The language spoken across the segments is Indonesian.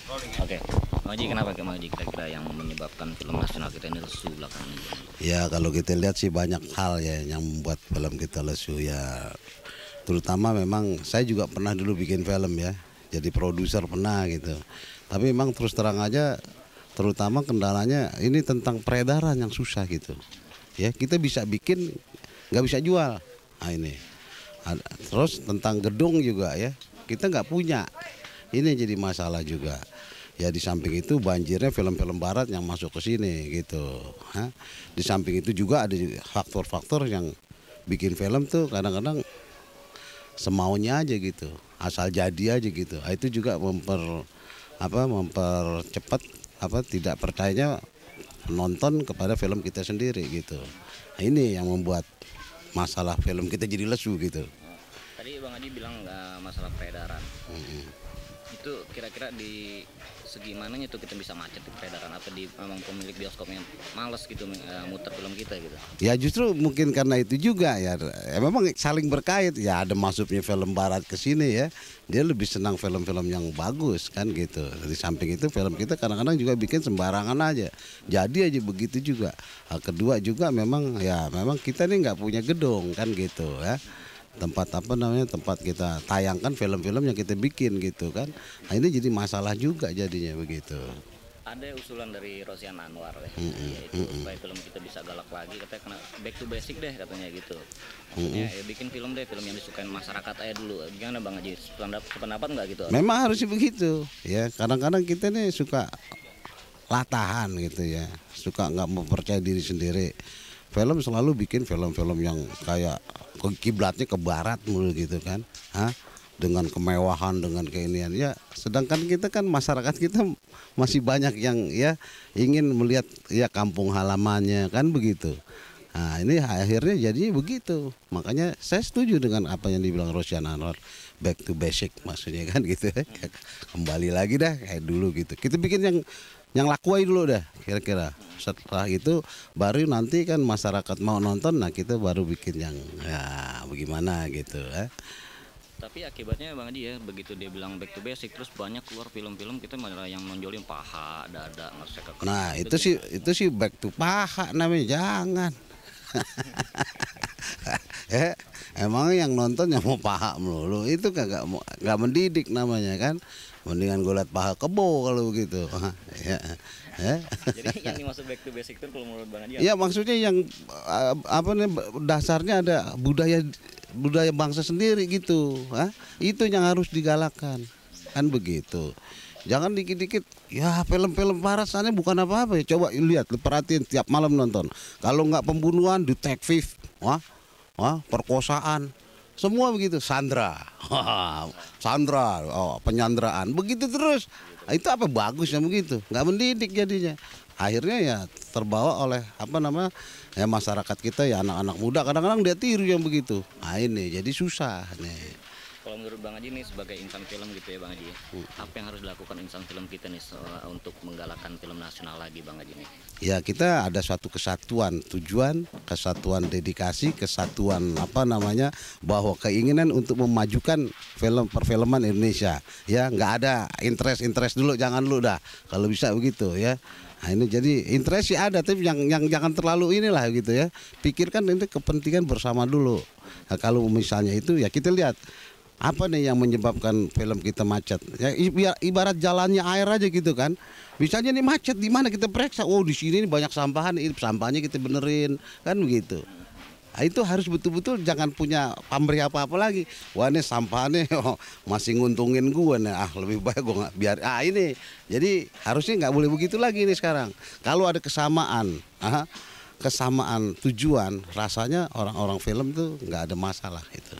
Oke, Bang Haji, kenapa Bang Haji kira-kira yang menyebabkan film nasional kita ini lesu belakangan ini? Ya kalau kita lihat sih banyak hal ya yang membuat film kita lesu ya. Terutama memang saya juga pernah dulu bikin film ya. Jadi produser pernah gitu. Tapi memang terus terang aja terutama kendalanya ini tentang peredaran yang susah gitu. Ya kita bisa bikin nggak bisa jual. Nah ini. Terus tentang gedung juga ya. Kita nggak punya. Ini jadi masalah juga. Ya di samping itu banjirnya film-film barat yang masuk ke sini gitu. Hah? Di samping itu juga ada faktor-faktor yang bikin film tuh kadang-kadang semaunya aja gitu, asal jadi aja gitu. Itu juga mempercepat tidak percayanya penonton kepada film kita sendiri gitu. Nah, ini yang membuat masalah film kita jadi lesu gitu. Tadi Bang Haji bilang masalah peredaran. Itu kira-kira di segi mananya tuh kita bisa macet di peredaran, atau di memang pemilik bioskopnya males gitu muter film kita gitu? Ya justru mungkin karena itu juga ya memang saling berkait ya, ada masuknya film barat ke sini ya, dia lebih senang film-film yang bagus kan gitu. Di samping itu film kita kadang-kadang juga bikin sembarangan aja, jadi aja begitu juga. Hal kedua juga memang kita nih nggak punya gedung kan gitu ya, tempat tempat kita tayangkan film-film yang kita bikin gitu kan. Nah ini jadi masalah juga jadinya begitu. Ada usulan dari Rosian Anwar yaitu supaya film kita bisa galak lagi, katanya kena back to basic deh katanya gitu. Maksudnya ya bikin film deh, film yang disukain masyarakat aja dulu. Gimana Bang Haji, sependapat nggak gitu? Memang harusnya begitu ya, kadang-kadang kita nih suka latahan gitu ya, suka nggak mempercayai diri sendiri. Film selalu bikin film-film yang kayak kiblatnya ke barat mulu gitu kan, dengan kemewahan, dengan keinian ya. Sedangkan kita kan masyarakat kita masih banyak yang ya ingin melihat ya kampung halamannya kan begitu. Nah ini akhirnya jadinya begitu. Makanya saya setuju dengan apa yang dibilang Rosian Anwar, back to basic maksudnya kan gitu. Kembali lagi dah kayak dulu gitu. Kita bikin yang laku aja dulu dah kira-kira. Setelah itu baru nanti kan masyarakat mau nonton, nah kita baru bikin yang ya bagaimana gitu ya. Tapi akibatnya Bang Haji ya, begitu dia bilang back to basic, terus banyak keluar film-film kita malah yang nonjolin paha, dada, ngesek ke kaki. Nah itu sih back to paha namanya, jangan. Emang yang nonton yang mau paha melulu itu nggak mendidik namanya kan. Mendingan gue liat paha kebo kalau begitu. Jadi yang dimaksud back to basic itu kalau menurut Bang Haji Ya maksudnya yang dasarnya ada budaya bangsa sendiri gitu. Itu yang harus digalakkan kan begitu. Jangan dikit-dikit ya film-film barat sana bukan apa-apa ya. Coba lihat, perhatiin tiap malam nonton. Kalau nggak pembunuhan, detektif, perkosaan, semua begitu. Sandra, penyanderaan, begitu terus. Itu apa bagusnya begitu? Nggak mendidik jadinya. Akhirnya ya terbawa oleh ya masyarakat kita ya, anak-anak muda kadang-kadang dia tiru yang begitu. Nah ini jadi susah nih. Kalau menurut Bang Haji nih sebagai insan film gitu ya Bang Haji, apa yang harus dilakukan insan film kita nih untuk menggalakkan film nasional lagi Bang Haji nih? Ya kita ada suatu kesatuan tujuan, kesatuan dedikasi, kesatuan bahwa keinginan untuk memajukan film perfilman Indonesia. Ya nggak ada interest dulu, jangan dulu dah. Kalau bisa begitu ya. Nah ini jadi interest sih ada, tapi yang jangan terlalu inilah gitu ya. Pikirkan ini kepentingan bersama dulu. Nah, kalau misalnya itu ya kita lihat apa nih yang menyebabkan film kita macet? Ya ibarat jalannya air aja gitu kan. Misalnya nih macet di mana kita periksa, oh di sini nih banyak sampahan, sampahnya kita benerin kan begitu. Nah, itu harus betul-betul jangan punya pamrih apa-apa lagi. Wah ini sampahnya masih nguntungin gue nih, lebih baik gue nggak biar ini. Jadi harusnya nggak boleh begitu lagi nih sekarang. Kalau ada kesamaan tujuan, rasanya orang-orang film tuh nggak ada masalah itu.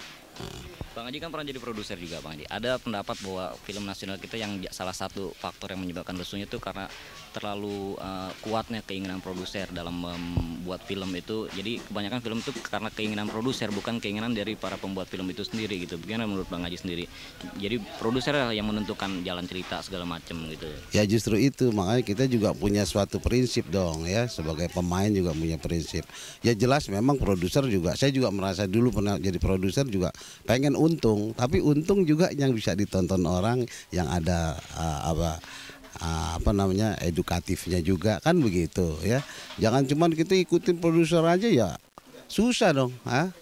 Bang Haji kan pernah jadi produser juga Bang Haji. Ada pendapat bahwa film nasional kita yang salah satu faktor yang menyebabkan lesunya itu karena terlalu kuatnya keinginan produser dalam membuat film itu. Jadi kebanyakan film itu karena keinginan produser, bukan keinginan dari para pembuat film itu sendiri gitu. Bagaimana menurut Bang Haji sendiri? Jadi produser yang menentukan jalan cerita segala macam gitu. Ya justru itu, makanya kita juga punya suatu prinsip dong ya, sebagai pemain juga punya prinsip. Ya jelas memang produser juga, saya juga merasa dulu pernah jadi produser juga pengen untung, tapi untung juga yang bisa ditonton orang, yang ada apa namanya edukatifnya juga kan begitu ya. Jangan cuman kita ikutin produser aja ya susah dong,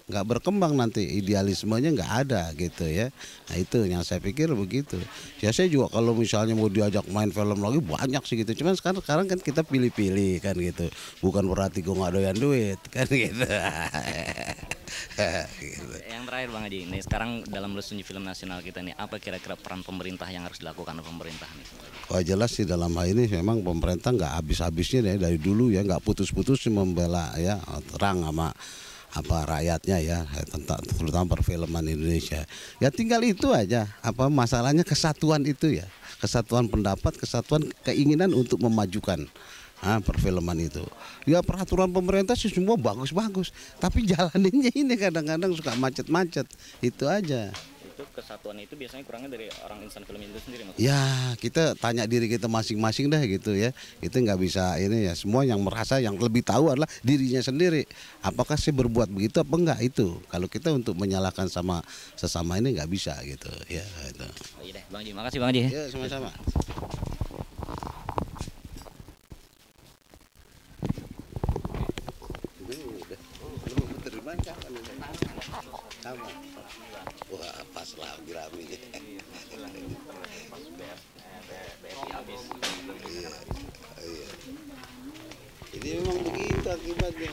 nggak berkembang nanti idealismenya nggak ada gitu ya. Nah itu yang saya pikir begitu. Ya saya juga kalau misalnya mau diajak main film lagi banyak sih gitu. Cuman sekarang kan kita pilih-pilih kan gitu. Bukan berarti gue nggak doyan duit kan gitu. Gitu. Yang terakhir Bang Haji, nih sekarang dalam lesunya film nasional kita nih, apa kira-kira peran pemerintah yang harus dilakukan oleh pemerintah nih? Wah jelas sih dalam hal ini memang pemerintah nggak habis-habisnya deh dari dulu ya, nggak putus-putus membela ya terang sama apa rakyatnya ya tentang terutama perfilman Indonesia. Ya tinggal itu aja, apa masalahnya kesatuan itu ya, kesatuan pendapat, kesatuan keinginan untuk memajukan perfilman itu. Ya peraturan pemerintah sih semua bagus-bagus, tapi jalaninnya ini kadang-kadang suka macet-macet, itu aja. Itu kesatuan itu biasanya kurangnya dari orang insan film itu sendiri maksudnya? Ya kita tanya diri kita masing-masing dah gitu ya. Itu nggak bisa ini ya, semua yang merasa yang lebih tahu adalah dirinya sendiri. Apakah sih berbuat begitu apa enggak itu. Kalau kita untuk menyalahkan sama sesama ini nggak bisa gitu ya. Gitu. Oh, iya deh Bang Haji, makasih Bang Haji. Ya sama-sama. Sama. Wah pas lah Grammy. Iya. Jadi memang begitu akibatnya.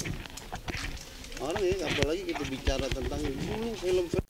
Orang ya apalagi kita bicara tentang dulu film-film